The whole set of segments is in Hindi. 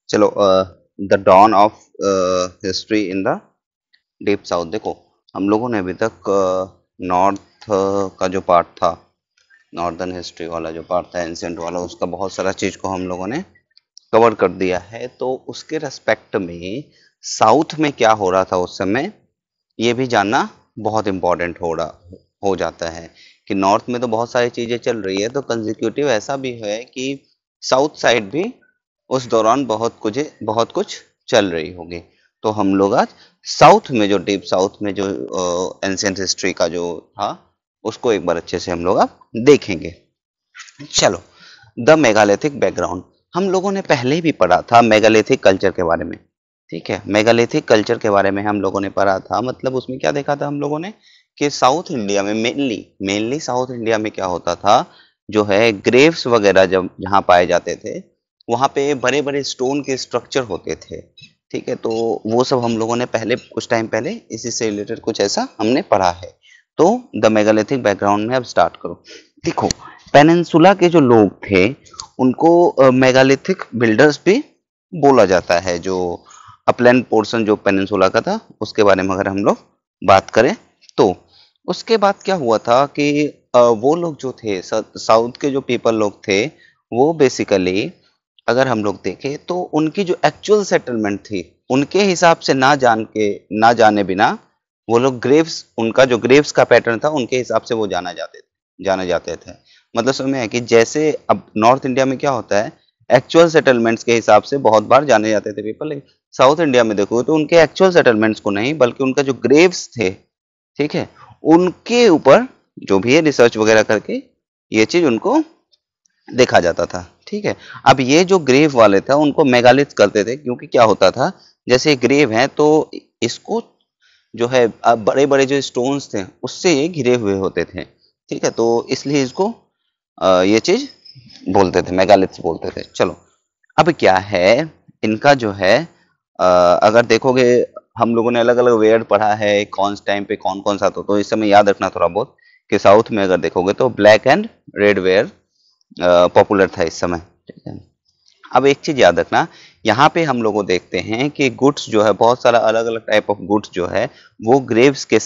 चलो, the dawn of history in the deep south. देखो, हम लोगों ने अभी तक नॉर्थ का जो पार्ट था, नॉर्दर्न हिस्ट्री वाला जो पार्ट था, एंशिएंट वाला, उसका बहुत सारा चीज को हम लोगों ने कवर कर दिया है। तो उसके रेस्पेक्ट में साउथ में क्या हो रहा था उस समय, ये भी जानना बहुत इम्पोर्टेंट हो जाता है कि नॉर्थ में तो बहुत सारी चीजें चल रही है, तो कंजिक्यूटिव ऐसा भी है कि साउथ साइड भी उस दौरान बहुत कुछ चल रही होगी। तो हम लोग आज साउथ में, जो डीप साउथ में जो एंशिएंट हिस्ट्री का जो था, उसको एक बार अच्छे से हम लोग अब देखेंगे। चलो, द मेगालिथिक बैकग्राउंड। हम लोगों ने पहले भी पढ़ा था मेगालिथिक कल्चर के बारे में। ठीक है, मेगालिथिक कल्चर के बारे में हम लोगों ने पढ़ा था। मतलब उसमें क्या देखा था हम लोगों ने कि साउथ इंडिया में मेनली साउथ इंडिया में क्या होता था, जो है ग्रेव्स वगैरह जब जहाँ पाए जाते थे, वहाँ पे बड़े बड़े स्टोन के स्ट्रक्चर होते थे। ठीक है, तो वो सब हम लोगों ने पहले कुछ टाइम पहले इसी से रिलेटेड कुछ ऐसा हमने पढ़ा है। तो द मेगालिथिक बैकग्राउंड में अब स्टार्ट करो। देखो, पेनिनसुला के जो लोग थे उनको मेगालिथिक बिल्डर्स भी बोला जाता है। जो अपलैंड पोर्शन जो पेनिनसुला का था, उसके बारे में अगर हम लोग बात करें, तो उसके बाद क्या हुआ था कि वो लोग जो थे, साउथ के जो पीपल लोग थे, वो बेसिकली अगर हम लोग देखें तो उनकी जो एक्चुअल सेटलमेंट थी, उनके हिसाब से ना जाने बिना वो लोग ग्रेव्स, उनका जो ग्रेव्स का पैटर्न था, उनके हिसाब से वो जाने जाते थे। मतलब समझ में है कि जैसे अब नॉर्थ इंडिया में क्या होता है, एक्चुअल सेटलमेंट्स के हिसाब से बहुत बार जाने जाते थे पीपल। साउथ इंडिया में देखो तो उनके एक्चुअल सेटलमेंट्स को नहीं, बल्कि उनका जो ग्रेव्स थे, ठीक है, उनके ऊपर जो भी है रिसर्च वगैरह करके ये चीज उनको देखा जाता था। ठीक है, अब ये जो ग्रेव वाले थे उनको मेगालिथ करते थे, क्योंकि क्या होता था, जैसे ग्रेव है तो इसको जो है बड़े बड़े जो स्टोन्स थे उससे ये घिरे हुए होते थे। ठीक है, तो इसलिए इसको ये चीज बोलते थे, मेगालिथ्स बोलते थे। चलो, अब क्या है, इनका जो है अगर देखोगे, हम लोगों ने अलग अलग वेयर पढ़ा है, कौन से टाइम पे कौन कौन सा था, तो इस समय याद रखना थोड़ा बहुत कि साउथ में अगर देखोगे तो black and red ware popular था इस समय। ठीक है, अब एक चीज याद रखना, यहाँ पे हम लोगों देखते हैं कि गुड्स जो है, बहुत सारा अलग अलग टाइप ऑफ गुड्स जो है, वो ग्रेव्स के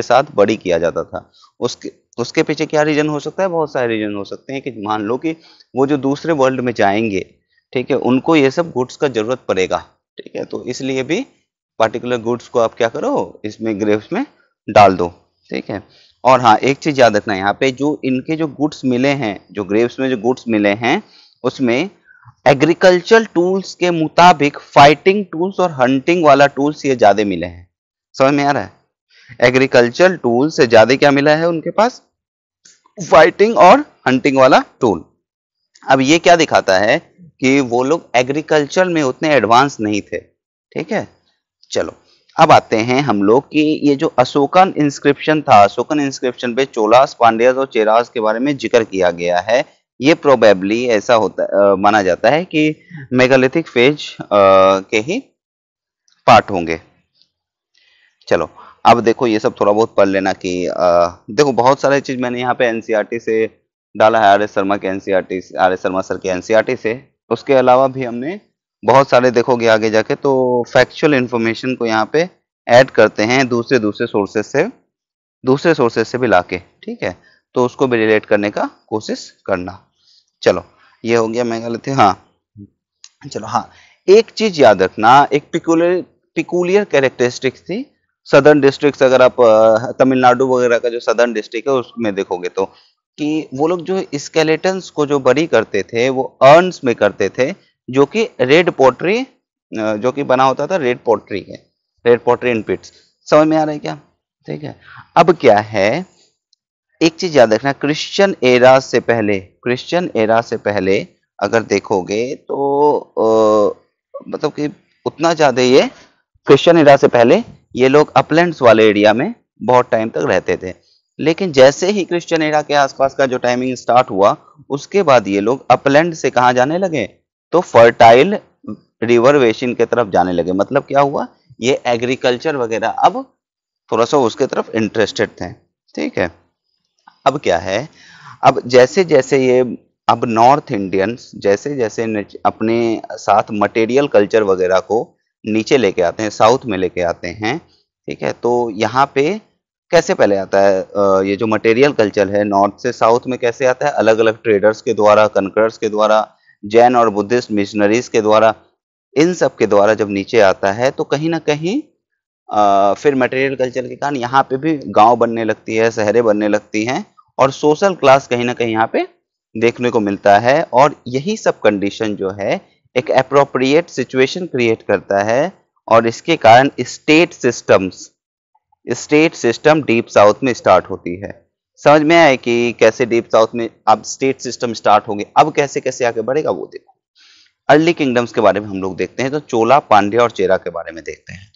साथ बड़ी किया जाता था। उसके उसके पीछे क्या रीजन हो सकता है, बहुत सारे रीजन हो सकते हैं कि मान लो कि वो जो दूसरे वर्ल्ड में जाएंगे, ठीक है, उनको ये सब गुड्स का जरूरत पड़ेगा। ठीक है, तो इसलिए भी पर्टिकुलर गुड्स को आप क्या करो, इसमें ग्रेव्स में डाल दो। ठीक है, और हाँ, एक चीज याद रखना, यहाँ पे जो इनके जो गुड्स मिले हैं, जो ग्रेव्स में जो गुड्स मिले हैं, उसमें एग्रीकल्चर टूल्स के मुताबिक फाइटिंग टूल्स और हंटिंग वाला टूल्स ये ज्यादा मिले हैं। समझ में आ रहा है, एग्रीकल्चर टूल से ज्यादा क्या मिला है उनके पास, फाइटिंग और हंटिंग वाला टूल। अब ये क्या दिखाता है कि वो लोग एग्रीकल्चर में उतने एडवांस नहीं थे। ठीक है, चलो, अब आते हैं हम लोग कि ये जो अशोकन इंस्क्रिप्शन था, अशोकन इंस्क्रिप्शन पे चोलास, पांड्यास और चेरास के बारे में जिक्र किया गया है। ये प्रोबेबली ऐसा होता माना जाता है कि मेगालिथिक फेज के ही पार्ट होंगे। चलो, अब देखो, ये सब थोड़ा बहुत पढ़ लेना कि देखो, बहुत सारे चीज मैंने यहाँ पे एनसीईआरटी से डाला है, आर एस शर्मा सर के एनसीईआरटी से। उसके अलावा भी हमने बहुत सारे, देखोगे आगे जाके तो फैक्चुअल इंफॉर्मेशन को यहाँ पे ऐड करते हैं दूसरे सोर्सेस से भी लाके। ठीक है, तो उसको भी रिलेट करने का कोशिश करना। चलो, ये हो गया मेगालिथिक। हाँ, चलो, हाँ, एक चीज याद रखना, एक पिकुलियर कैरेक्टरिस्टिक्स थी सदर्न डिस्ट्रिक्ट्स। अगर आप तमिलनाडु वगैरह का जो सदर्न डिस्ट्रिक्ट है उसमें देखोगे तो, कि वो लोग जो स्केलेटन्स को जो बरी करते थे वो अर्न्स में करते थे, जो कि रेड पोट्री, जो कि बना होता था रेड पोट्री इन पिट्स। समझ में आ रहा है क्या? ठीक है, अब क्या है, एक चीज याद रखना, क्रिश्चियन एरा से पहले अगर देखोगे तो मतलब कि उतना ज्यादा ये क्रिश्चियन एरा से पहले ये लोग अपलैंड्स वाले एरिया में बहुत टाइम तक रहते थे। लेकिन जैसे ही क्रिश्चियन एरा के आसपास का जो टाइमिंग स्टार्ट हुआ, उसके बाद ये लोग अपलैंड से कहाँ जाने लगे, तो फर्टाइल रिवर बेसिन के तरफ जाने लगे। मतलब क्या हुआ, ये एग्रीकल्चर वगैरह अब थोड़ा सा उसके तरफ इंटरेस्टेड थे। ठीक है, अब क्या है, अब जैसे जैसे ये अब नॉर्थ इंडियंस जैसे जैसे अपने साथ मटेरियल कल्चर वगैरह को नीचे लेके आते हैं, साउथ में लेके आते हैं, ठीक है, तो यहाँ पे कैसे पहले आता है ये जो मटेरियल कल्चर है नॉर्थ से साउथ में कैसे आता है, अलग अलग ट्रेडर्स के द्वारा, कनकरर्स के द्वारा, जैन और बुद्धिस्ट मिशनरीज के द्वारा, इन सब के द्वारा जब नीचे आता है तो कहीं ना कहीं फिर मटेरियल कल्चर के कारण यहाँ पे भी गांव बनने लगती है, शहरें बनने लगती हैं, और सोशल क्लास कहीं ना कहीं यहाँ पे देखने को मिलता है। और यही सब कंडीशन जो है एक एप्रोप्रिएट सिचुएशन क्रिएट करता है, और इसके कारण स्टेट सिस्टम डीप साउथ में स्टार्ट होती है। समझ में आए कि कैसे डीप साउथ में अब स्टेट सिस्टम स्टार्ट हो गए। अब कैसे कैसे आगे बढ़ेगा वो देखो। अर्ली किंगडम्स के बारे में हम लोग देखते हैं, तो चोला, पांड्या और चेरा के बारे में देखते हैं।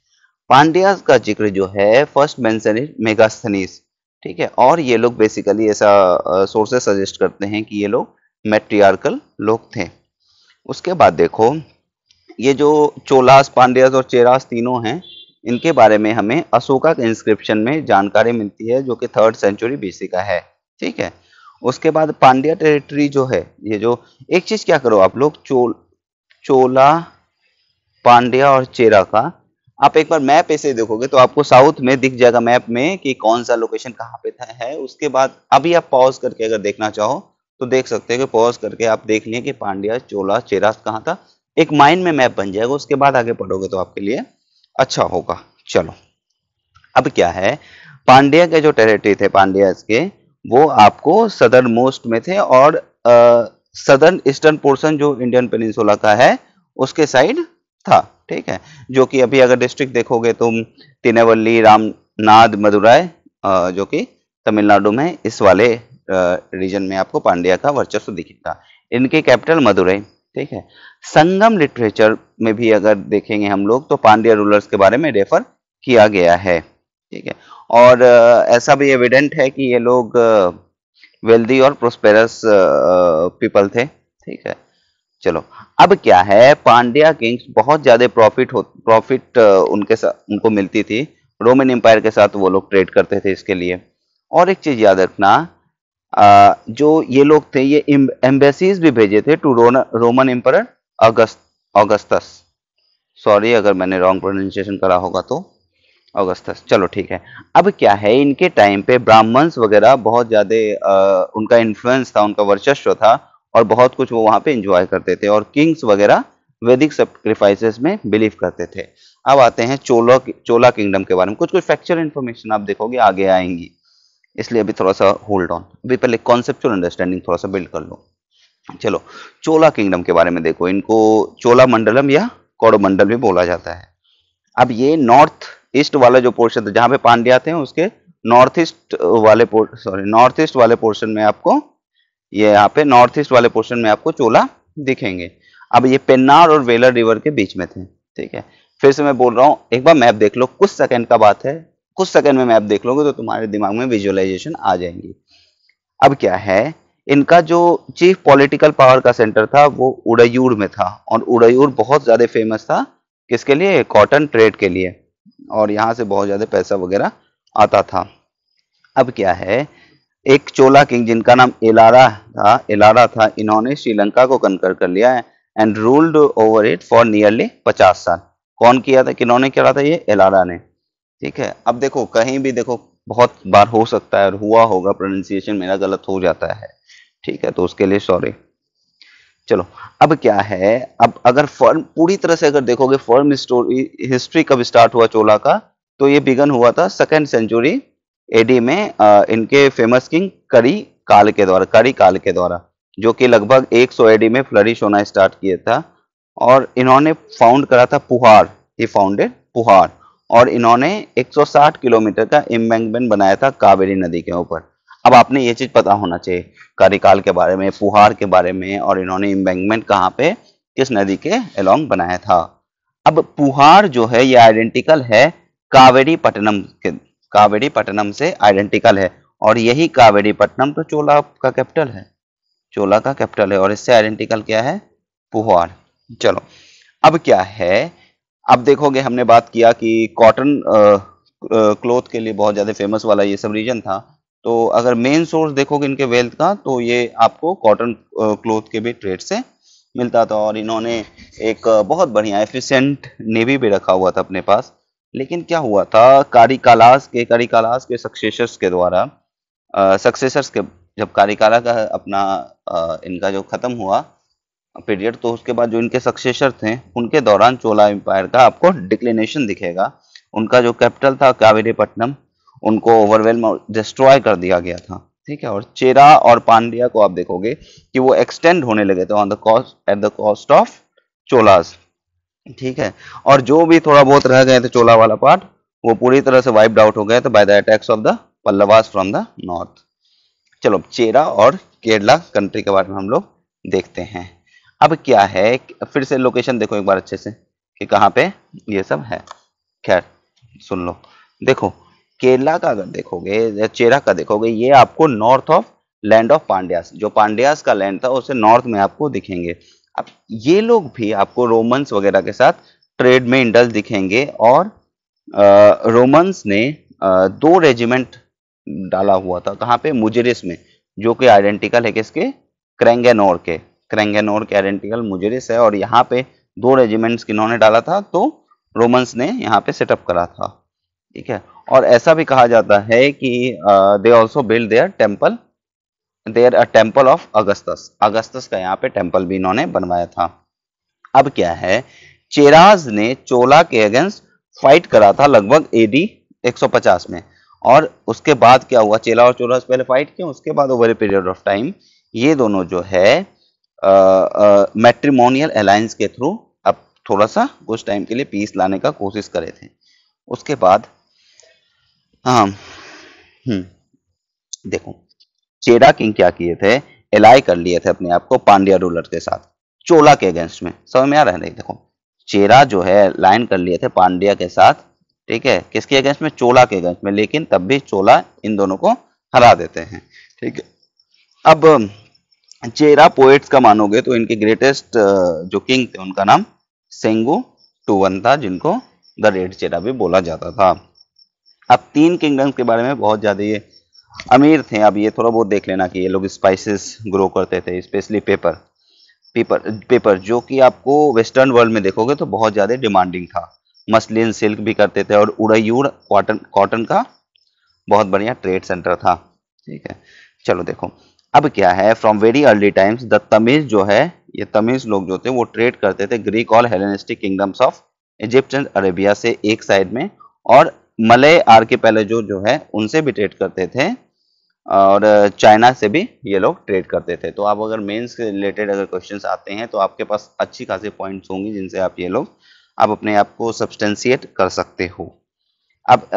पांड्या का जिक्र जो है फर्स्ट मेंशन इज मेगास्थनीज, ठीक है, और ये लोग बेसिकली ऐसा सोर्सेस सजेस्ट करते हैं कि ये लोग मैट्रियार्कल लोग थे। उसके बाद देखो ये जो चोलास, पांड्यास और चेरास तीनों हैं, इनके बारे में हमें अशोका के इंस्क्रिप्शन में जानकारी मिलती है जो कि 3rd सेंचुरी बीसी का है, ठीक है। उसके बाद पांड्या टेरिटरी जो है, ये जो एक चीज क्या करो आप लोग, चोला, पांड्या और चेरा का आप एक बार मैप ऐसे देखोगे तो आपको साउथ में दिख जाएगा मैप में कि कौन सा लोकेशन कहाँ पे है। उसके बाद अभी आप पॉज करके अगर देखना चाहो तो देख सकते हो कि पॉज करके आप देख लिए कि पांड्या, चोला, चेरा कहाँ था, एक माइंड में मैप बन जाएगा। उसके बाद आगे पढ़ोगे तो आपके लिए अच्छा होगा। चलो अब क्या है, पांड्या के जो टेरिटरी थे पांड्यास के, वो आपको सदर्न मोस्ट में थे, और सदर्न ईस्टर्न पोर्शन जो इंडियन पेनिनसुला का है उसके साइड था, ठीक है। जो कि अभी अगर डिस्ट्रिक्ट देखोगे तुम, तिनेवल्ली, रामनाद, मदुराई, जो कि तमिलनाडु में, इस वाले रीजन में आपको पांड्या का वर्चस्व दिखेगा। इनकी कैपिटल मदुरई, ठीक है। संगम लिटरेचर में भी अगर देखेंगे हम लोग तो पांड्या रूलर्स के बारे में रेफर किया गया है, ठीक है। और ऐसा भी एविडेंट है कि ये लोग वेल्दी और प्रोस्पेरस पीपल थे, ठीक है। चलो अब क्या है, पांड्या किंग्स बहुत ज्यादा प्रॉफिट उनको मिलती थी। रोमन एम्पायर के साथ वो लोग ट्रेड करते थे इसके लिए। और एक चीज याद रखना, जो ये लोग थे ये एम्बेसीज भी भेजे थे to Roman emperor Augustus. Sorry अगर मैंने रॉन्ग प्रोनाउंसिएशन करा होगा तो ऑगस्टस। चलो ठीक है। अब क्या है, इनके टाइम पे ब्राह्मण्स वगैरह बहुत ज्यादा उनका इन्फ्लुएंस था, उनका वर्चस्व था, और बहुत कुछ वो वहां पे एंजॉय करते थे, और किंग्स वगैरह वैदिक सैक्रिफाइसेस में बिलीव करते थे। अब आते हैं चोला किंगडम के बारे में। कुछ कुछ फैक्चुअल इन्फॉर्मेशन आप देखोगे आगे आएंगी, इसलिए अभी थोड़ा सा होल्ड ऑन, अभी पहले कॉन्सेप्चुअल अंडरस्टैंडिंग थोड़ा सा बिल्ड कर लो। चलो चोला किंगडम के बारे में देखो। इनको चोला मंडलम या कोडमंडल भी बोला जाता है। अब ये नॉर्थ ईस्ट वाला जो पोर्शन था जहां पे पांड्या थे, उसके नॉर्थ ईस्ट वाले पोर्शन में आपको, ये यहाँ पे नॉर्थ ईस्ट वाले पोर्शन में आपको चोला दिखेंगे। अब ये पेन्नार और वेलर रिवर के बीच में थे, ठीक है। फिर से मैं बोल रहा हूँ, एक बार मैप देख लो, कुछ सेकंड का बात है, कुछ सेकंड में मैप देख लोगे तो तुम्हारे दिमाग में विजुअलाइजेशन आ जाएंगी। अब क्या है, इनका जो चीफ पॉलिटिकल पावर का सेंटर था वो उड़यूर में था, और उड़यूर बहुत ज्यादा फेमस था किसके लिए, कॉटन ट्रेड के लिए, और यहाँ से बहुत ज्यादा पैसा वगैरह आता था। अब क्या है, एक चोला किंग जिनका नाम एलारा था, इन्होंने श्रीलंका को कनकर कर लिया है and ruled over it for nearly 50 साल। कौन किया था, किन्होंने किया था, ये एलारा ने, ठीक है। अब देखो कहीं भी देखो, बहुत बार हो सकता है और हुआ होगा, प्रोनाउंसिएशन मेरा गलत हो जाता है, ठीक है, तो उसके लिए सॉरी। चलो अब क्या है, अब अगर फर्म पूरी तरह से अगर देखोगे फर्म हिस्ट्री कब स्टार्ट हुआ चोला का, तो ये बिगन हुआ था 2nd सेंचुरी एडी में इनके फेमस किंग करी काल के द्वारा, जो कि लगभग 100 एडी में फ्लरिश होना स्टार्ट किया था। और इन्होंने फाउंड करा था पुहार, ये फाउंडेड पुहार, और इन्होंने 160 किलोमीटर का एम्बैंकमेंट बनाया था कावेरी नदी के ऊपर। अब आपने ये चीज पता होना चाहिए कार्यकाल के बारे में, पुहार के बारे में, और इन्होंने एम्बैंकमेंट कहाँ पे, किस नदी के अलोंग बनाया था। अब पुहार जो है ये आइडेंटिकल है कावेरी पट्टनम से आइडेंटिकल है, और यही कावेरी पट्टनम तो चोला का कैपिटल है, और इससे आइडेंटिकल क्या है, पुहार। चलो अब क्या है, अब देखोगे हमने बात किया कि कॉटन क्लोथ के लिए बहुत ज्यादा फेमस वाला ये सब रीजन था। तो अगर मेन सोर्स देखोगे इनके वेल्थ का तो ये आपको कॉटन क्लोथ के भी ट्रेड से मिलता था। और इन्होंने एक बहुत बढ़िया एफिशिएंट नेवी भी रखा हुआ था अपने पास। लेकिन क्या हुआ था, कारिकालास के सक्सेसर्स के द्वारा सक्सेसर्स के जब कारिकाला का अपना इनका जो खत्म हुआ पीरियड, तो उसके बाद जो इनके सक्सेसर थे उनके दौरान चोला एम्पायर का आपको डिक्लिनेशन दिखेगा। उनका जो कैपिटल था कावेरीपट्टनम, उनको ओवरवेलम और डिस्ट्रॉय कर दिया गया था। ठीक है, और चेरा और पांड्या को आप देखोगे कि वो एक्सटेंड होने लगे थे on the cost at the cost of Cholas. ठीक है, और जो भी थोड़ा बहुत रह गए थे चोला वाला पार्ट, वो पूरी तरह से वाइप्ड आउट हो गए थे by the attacks of the Pallavas from the north. चलो चेरा और केरला कंट्री के बारे में हम लोग देखते हैं। अब क्या है, फिर से लोकेशन देखो एक बार अच्छे से कि कहाँ पे ये सब है। खैर सुन लो, देखो केरला का अगर देखोगे या चेरा का देखोगे, ये आपको north of land of Pandyas, जो पांड्यास का लैंड था उसे नॉर्थ में आपको दिखेंगे। अब ये लोग भी आपको रोमन्स वगैरह के साथ ट्रेड में इंडल्ज दिखेंगे। और रोमन्स ने 2 रेजिमेंट डाला हुआ था कहाँ पे, मुजिरिस में, जो कि आइडेंटिकल है किसके, क्रेंगेनोर के आइडेंटिकल मुजिरिस है। और यहाँ पे 2 रेजिमेंट्स किन्होंने डाला था, तो रोमन्स ने यहाँ पे सेटअप करा था। ठीक है, और ऐसा भी कहा जाता है कि they also build their temple of Augustus का यहाँ पे टेम्पल भी इन्होंने बनवाया था। अब क्या है, चेराज ने चोला के अगेंस्ट फाइट करा था लगभग एडी 150 में। और उसके बाद क्या हुआ, चेला और चोला पहले फाइट किए, उसके बाद over a period of time ये दोनों जो है मैट्रिमोनियल अलायंस के थ्रू अब थोड़ा सा कुछ टाइम के लिए पीस लाने का कोशिश करे थे। उसके बाद हाँ, देखो चेरा किंग क्या किए थे, एलाई कर लिए थे अपने आप को पांड्या रूलर के साथ चोला के अगेंस्ट में। समझ में आ रहा है? देखो चेरा जो है लाइन कर लिए थे पांड्या के साथ, ठीक है, किसके अगेंस्ट में, चोला के अगेंस्ट में, लेकिन तब भी चोला इन दोनों को हरा देते हैं। ठीक है, अब चेरा पोएट्स का मानोगे तो इनके ग्रेटेस्ट जो किंग थे उनका नाम सेंगू टूवन था, जिनको द रेड चेरा भी बोला जाता था। अब 3 किंगडम्स के बारे में बहुत ज्यादा ये अमीर थे। अब ये थोड़ा बहुत देख लेना कि ये लोग स्पाइसेस ग्रो करते थे, स्पेशली पेपर जो कि आपको वेस्टर्न वर्ल्ड में देखोगे तो बहुत ज्यादा डिमांडिंग था। मसलिन सिल्क भी करते थे, और उड़ायूड़ कॉटन का बहुत बढ़िया ट्रेड सेंटर था। ठीक है, चलो देखो अब क्या है, from very early times the Tamizh जो है, ये तमिज लोग जो थे वो ट्रेड करते थे ग्रीक और Hellenistic kingdoms of Egypt and Arabia से एक साइड में, और मलय आर्किपेलागो जो है उनसे भी ट्रेड करते थे, और चाइना से भी ये लोग ट्रेड करते थे। तो आप अगर मेंस के रिलेटेड अगर क्वेश्चंस आते हैं तो आपके पास अच्छी खासी पॉइंट्स होंगी जिनसे आप आप अपने आप को सब्सटेंशिएट कर सकते हो। अब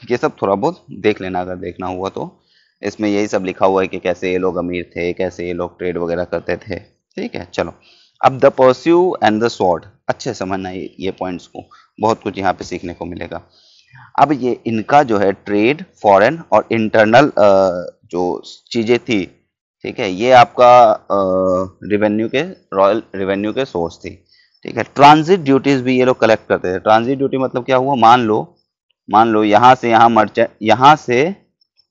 ये सब थोड़ा बहुत देख लेना अगर देखना हुआ तो। इसमें यही सब लिखा हुआ है कि कैसे ये लोग अमीर थे, कैसे ये लोग ट्रेड वगैरह करते थे। ठीक है, चलो अब the pursue and the sword, अच्छे समझना ये पॉइंट्स को, बहुत कुछ यहाँ पे सीखने को मिलेगा। अब ये इनका जो है ट्रेड, फॉरेन और इंटरनल जो चीजें थी, ठीक है, ये आपका रॉयल रेवेन्यू के सोर्स थी। ठीक है, ट्रांजिट ड्यूटीज भी ये लोग कलेक्ट करते थे। ट्रांजिट ड्यूटी मतलब क्या हुआ, मान लो यहाँ से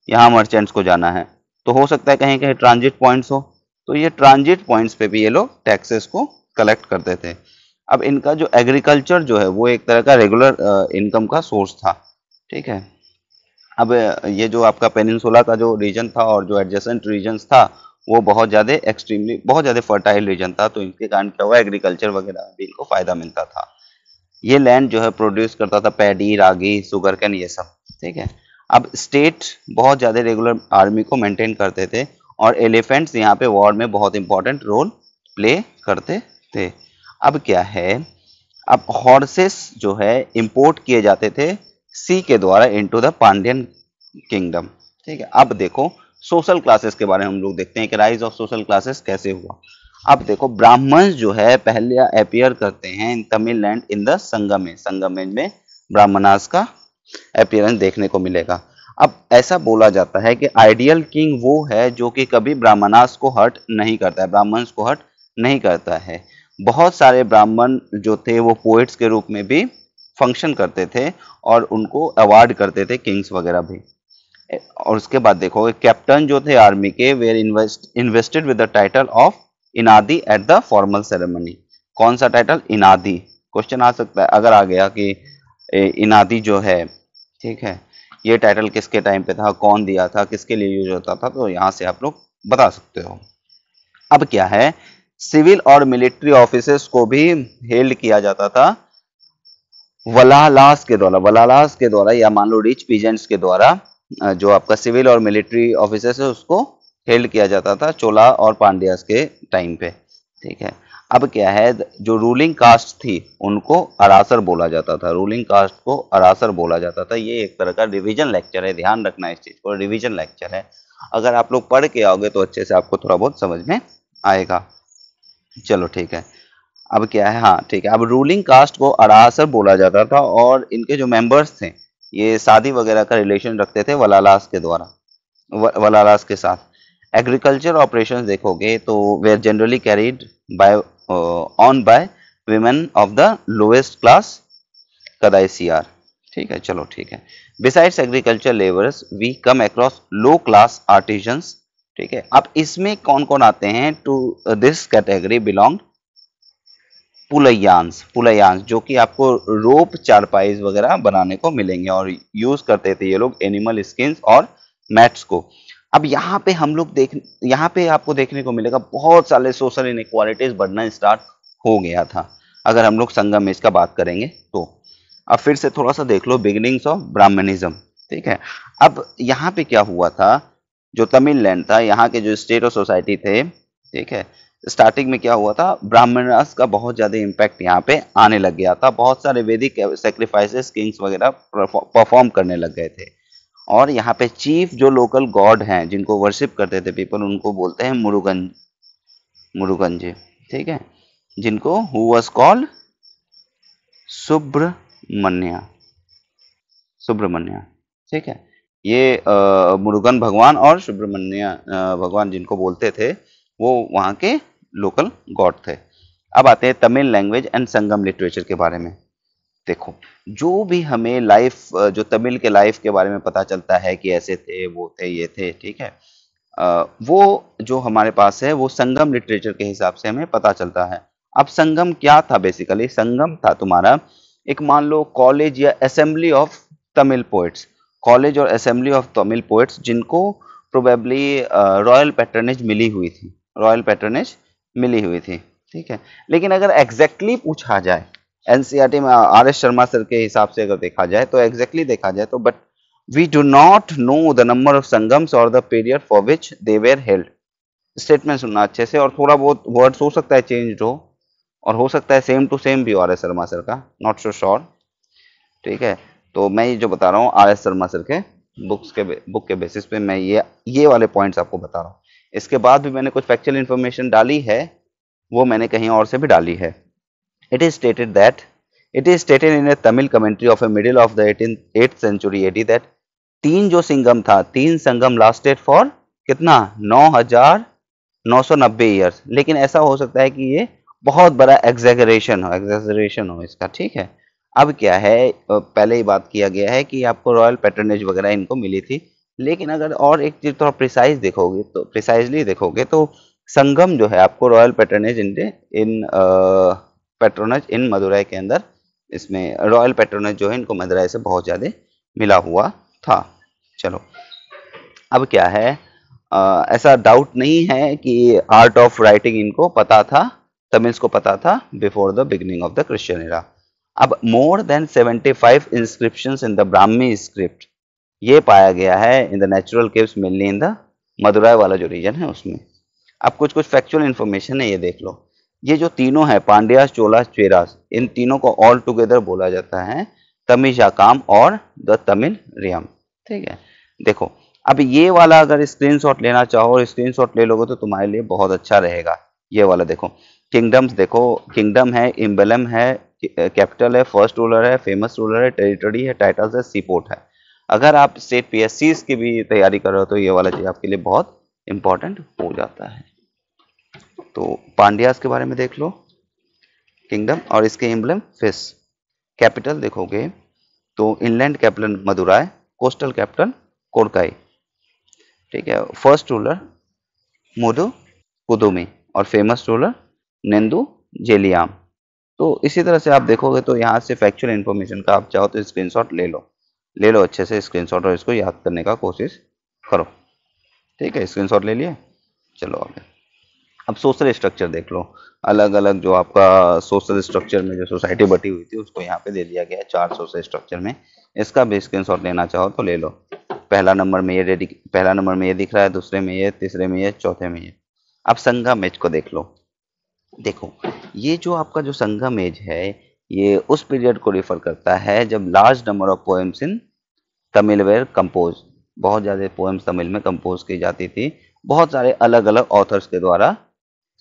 यहाँ मर्चेंट्स को जाना है, तो हो सकता है कहीं कहीं ट्रांजिट पॉइंट्स हो, तो ये ट्रांजिट पॉइंट्स पे भी ये लोग टैक्सेस को कलेक्ट करते थे। अब इनका जो एग्रीकल्चर जो है वो एक तरह का रेगुलर इनकम का सोर्स था। ठीक है, अब ये जो आपका पेनिनसुला का जो रीजन था और जो एडजेसेंट रीजन्स था वो बहुत ज़्यादा फर्टाइल रीजन था, तो इनके कारण क्या हुआ, एग्रीकल्चर वगैरह भी इनको फायदा मिलता था। ये लैंड जो है प्रोड्यूस करता था पैडी, रागी, शुगर कैन, ये सब। ठीक है, अब स्टेट बहुत ज़्यादा रेगुलर आर्मी को मेंटेन करते थे, और एलिफेंट्स यहाँ पे वॉर में बहुत इंपॉर्टेंट रोल प्ले करते थे। अब क्या है, अब हॉर्सेस जो है इंपोर्ट किए जाते थे सी के द्वारा इनटू द पांड्यन किंगडम। ठीक है, अब देखो सोशल क्लासेस के बारे में हम लोग देखते हैं कि राइज ऑफ सोशल क्लासेस कैसे हुआ। अब देखो ब्राह्मण्स जो है पहले अपीयर करते हैं इन तमिलनाडु इन द संगम में ब्राह्मणास का अपीयरेंस देखने को मिलेगा। अब ऐसा बोला जाता है कि आइडियल किंग वो है जो कि कभी ब्राह्मणास को हर्ट नहीं करता है, ब्राह्मण्स को हर्ट नहीं करता है। बहुत सारे ब्राह्मण जो थे वो पोएट्स के रूप में भी फंक्शन करते थे और उनको अवार्ड करते थे किंग्स वगैरह भी। और उसके बाद देखो कैप्टन जो थे आर्मी के were invested with the title of Enadi at the formal ceremony. कौन सा टाइटल? इनादी। क्वेश्चन आ सकता है अगर आ गया कि इनादी जो है, ठीक है, ये टाइटल किसके टाइम पे था, कौन दिया था, किसके लिए यूज होता था, तो यहाँ से आप लोग बता सकते हो। अब क्या है, सिविल और मिलिट्री ऑफिसर्स को भी हेल्ड किया जाता था वलालास के द्वारा, वलालास के द्वारा, या मान लो रिच पीजेंट्स के द्वारा। जो आपका सिविल और मिलिट्री ऑफिसर्स है उसको हेल्ड किया जाता था चोला और पांड्यास के टाइम पे, ठीक है। अब क्या है, जो रूलिंग कास्ट थी उनको अरासर बोला जाता था, रूलिंग कास्ट को अरासर बोला जाता था। ये एक तरह का रिवीजन लेक्चर है, ध्यान रखना इस चीज को, रिवीजन लेक्चर है। अगर आप लोग पढ़ के आओगे तो अच्छे से आपको थोड़ा बहुत समझ में आएगा। चलो ठीक है। अब क्या है, हाँ ठीक है, अब रूलिंग कास्ट को अरासर बोला जाता था और इनके जो मेंबर्स थे ये शादी वगैरह का रिलेशन रखते थे वलालास के द्वारा, वलालास के साथ। एग्रीकल्चर ऑपरेशंस देखोगे तो were generally carried by on by women of the lowest class Kadaisiyar, ठीक है। चलो ठीक है। Besides agriculture labours we come across low class artisans, ठीक है। अब इसमें कौन कौन आते हैं? To this category belong Pulaiyans, Pulaiyans जो कि आपको रोप चारपाईज वगैरह बनाने को मिलेंगे और यूज करते थे ये लोग एनिमल स्किन्स और मैट्स को। अब यहाँ पे हम लोग यहाँ पे आपको देखने को मिलेगा बहुत सारे सोशल इनइक्वालिटीज बढ़ना स्टार्ट हो गया था अगर हम लोग संगम में इसका बात करेंगे तो। अब फिर से थोड़ा सा देख लो बिगिनिंग्स ऑफ ब्राह्मणिज्म, ठीक है। अब यहाँ पे क्या हुआ था, जो तमिललैंड था, यहाँ के जो स्टेट और सोसाइटी थे, ठीक है, स्टार्टिंग में क्या हुआ था, ब्राह्मणस का बहुत ज्यादा इम्पैक्ट यहाँ पे आने लग गया था। बहुत सारे वैदिक सेक्रीफाइसेस किंग्स वगैरह परफॉर्म करने लग गए थे। और यहाँ पे चीफ जो लोकल गॉड हैं जिनको वर्शिप करते थे पीपल, उनको बोलते हैं मुरुगन, मुरुगन जी, ठीक है, जिनको who was called Subramanya, Subramanya, ठीक है। ये मुरुगन भगवान और सुब्रमण्य भगवान जिनको बोलते थे वो वहाँ के लोकल गॉड थे। अब आते हैं Tamil language and Sangam literature के बारे में। देखो जो भी हमें लाइफ, जो तमिल के लाइफ के बारे में पता चलता है कि ऐसे थे वो थे ये थे, ठीक है, वो जो हमारे पास है वो संगम लिटरेचर के हिसाब से हमें पता चलता है। अब संगम क्या था? बेसिकली संगम था तुम्हारा एक, मान लो, कॉलेज या assembly of Tamil poets, college और असेंबली ऑफ तमिल पोएट्स जिनको प्रोबेबली रॉयल पैट्रनेज मिली हुई थी, रॉयल पैट्रनेज मिली हुई थी, ठीक है। लेकिन अगर एग्जैक्टली पूछा जाए एनसीईआरटी में आर एस शर्मा सर के हिसाब से अगर देखा जाए तो एग्जैक्टली देखा जाए तो, but we do not know the number of Sangams और the period for which they were held. Statement सुनना अच्छे से, और थोड़ा बहुत वर्ड्स हो सकता है चेंज हो और हो सकता है सेम टू सेम भी आर एस शर्मा सर का, नॉट सो श्योर, ठीक है। तो मैं ये जो बता रहा हूँ आर एस शर्मा सर के बुक के बेसिस पे मैं ये वाले पॉइंट्स आपको बता रहा हूँ। इसके बाद भी मैंने कुछ फैक्चुअल इंफॉर्मेशन डाली है, वो मैंने कहीं और से भी डाली है। It is stated that it is stated in a Tamil commentary of a middle of the 8th century AD that तीन जो संगम था, तीन संगम लास्टेड फॉर कितना, 9,990 ईयर्स। लेकिन ऐसा हो सकता है कि ये बहुत बड़ा एग्जैगरेशन हो इसका, ठीक है। अब क्या है, पहले ही बात किया गया है कि आपको रॉयल पैट्रनेज वगैरह इनको मिली थी। लेकिन अगर और एक चीज थोड़ा प्रिसाइज देखोगे तो, प्रिसाइजली देखोगे तो संगम जो है आपको रॉयल पैट्रनेज इन पैट्रोनेज इन मदुरई के अंदर, इसमें रॉयल पैट्रोनेज जो है इनको मदुरई से बहुत ज़्यादा मिला हुआ था। चलो अब क्या है, ऐसा डाउट नहीं है कि आर्ट ऑफ राइटिंग इनको पता था, तमिल्स को पता था before the beginning of the Christian era. अब more than 75 inscriptions in the Brahmi script ये पाया गया है in the natural caves mainly in the Madurai वाला जो रीजन है उसमें। अब कुछ कुछ फैक्चुअल इन्फॉर्मेशन है, ये देख लो। ये जो तीनों है पांड्यास, चोलास, चेरास, इन तीनों को ऑल टुगेदर बोला जाता है तमिजाकाम और द तमिल रियम, ठीक है। देखो अब ये वाला अगर स्क्रीनशॉट लेना चाहो और स्क्रीनशॉट ले लोगे तो तुम्हारे लिए बहुत अच्छा रहेगा। ये वाला देखो, किंगडम्स देखो, किंगडम है, इम्बलम है, कैपिटल है, फर्स्ट रूलर है, फेमस रूलर है, टेरिटरी है, टाइटल्स है, सीपोर्ट है। अगर आप स्टेट पीएससी की भी तैयारी कर रहे हो तो ये वाला चीज आपके लिए बहुत इंपॉर्टेंट हो जाता है। तो पांड्यास के बारे में देख लो, किंगडम और इसके एम्बलम फिश। कैपिटल देखोगे तो inland capital Madurai, coastal capital Korkai, ठीक है। फर्स्ट रूलर मुदु कुदुमी और फेमस रूलर नेंदू जेलियाम। तो इसी तरह से आप देखोगे तो यहाँ से फैक्चुअल इन्फॉर्मेशन का आप चाहो तो स्क्रीनशॉट ले लो अच्छे से स्क्रीनशॉट, और इसको याद करने का कोशिश करो, ठीक है। स्क्रीनशॉट ले लिए, चलो आगे। अब सोशल स्ट्रक्चर देख लो, अलग अलग जो आपका सोशल स्ट्रक्चर में जो सोसाइटी बटी हुई थी उसको यहाँ पे दे दिया गया है 4 सोशल स्ट्रक्चर में। इसका भी स्क्रीनशॉट लेना चाहो तो ले लो। पहला नंबर में ये दिख रहा है, दूसरे में ये, तीसरे में ये, चौथे में ये। अब संगम एज को देख लो। देखो, ये जो आपका जो संगम एज है, ये उस पीरियड को रिफर करता है जब large number of poems in Tamil were composed, बहुत ज़्यादा पोएम्स तमिल में कंपोज की जाती थी, बहुत सारे अलग अलग ऑथर्स के द्वारा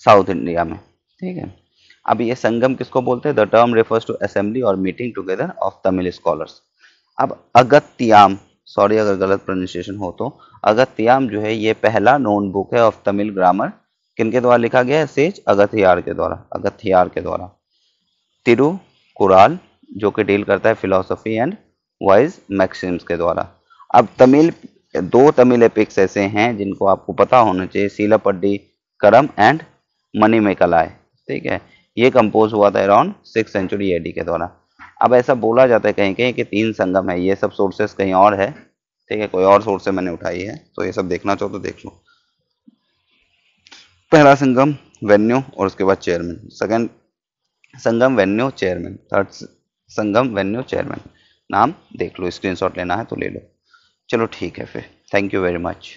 साउथ इंडिया में, ठीक है। अब ये संगम किसको बोलते हैं? The term refers to assembly और meeting together of Tamil scholars. अब अगत्याम, सॉरी अगर गलत प्रोनाउंसिएशन हो तो, अगत्याम जो है ये पहला नोन बुक है ऑफ तमिल ग्रामर, किनके द्वारा लिखा गया है? सेज अगथियार के द्वारा, अगथियार के द्वारा। तिरु कुराल जो कि डील करता है फिलोसफी एंड वाइज मैक्सिम्स के द्वारा। अब दो तमिल एपिक्स ऐसे हैं जिनको आपको पता होना चाहिए, सीलापट्टी करम एंड मणिमेकलाय, ठीक है। ये कंपोज हुआ था अराउंड 6th सेंचुरी एडी के द्वारा। अब ऐसा बोला जाता है कहीं कहीं कि 3 संगम है, ये सब सोर्सेस कहीं और है, ठीक है, कोई और सोर्स से मैंने उठाई है, तो ये सब देखना चाहो तो देख लो। पहला संगम वेन्यू और उसके बाद चेयरमैन, सेकंड संगम वेन्यू चेयरमैन, थर्ड संगम वेन्यू चेयरमैन। नाम देख लो, स्क्रीनशॉट लेना है तो ले लो। चलो ठीक है फिर, थैंक यू वेरी मच।